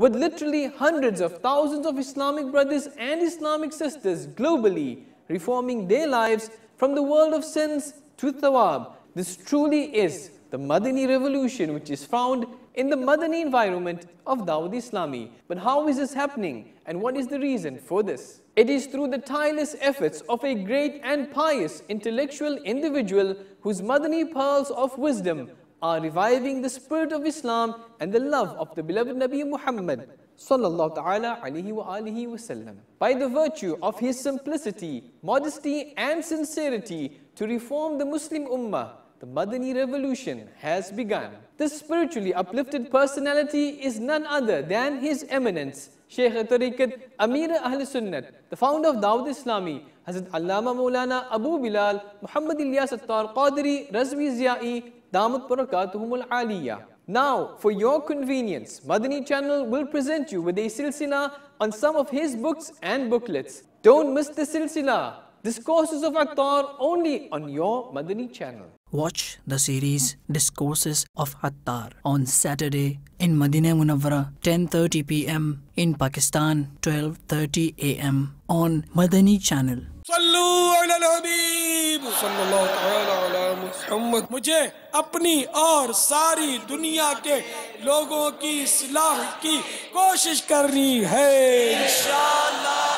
with literally hundreds of thousands of Islamic brothers and Islamic sisters globally reforming their lives from the world of sins to thawab. This truly is the Madani revolution, which is found in the Madani environment of Dawat-e-Islami. But how is this happening, and what is the reason for this? It is through the tireless efforts of a great and pious intellectual individual whose Madani pearls of wisdom are reviving the spirit of Islam and the love of the beloved Nabi Muhammad sallallahu ta'ala alayhi wa alihi wasallam. By the virtue of his simplicity, modesty and sincerity to reform the Muslim Ummah, the Madani revolution has begun. This spiritually uplifted personality is none other than His Eminence, Shaykh Tariqat Amir Ahl Sunnat, the founder of Dawat-e-Islami, Hazrat Allama Maulana Abu Bilal Muhammad Ilyas Attar Qadri Razvi Ziyai Damat Barakatuhumul Aliyah. Now, for your convenience, Madani channel will present you with a silsila on some of his books and booklets. Don't miss the silsila, Discourses of Attar, only on your Madani channel. Watch the series Discourses of Attar on Saturday in Madinah Munawwara, 10:30 p.m. in Pakistan, 12:30 a.m. on Madani channel. मुझे अपनी और सारी दुनिया के लोगों की इस्लाह की कोशिश करनी है इंशाअल्लाह।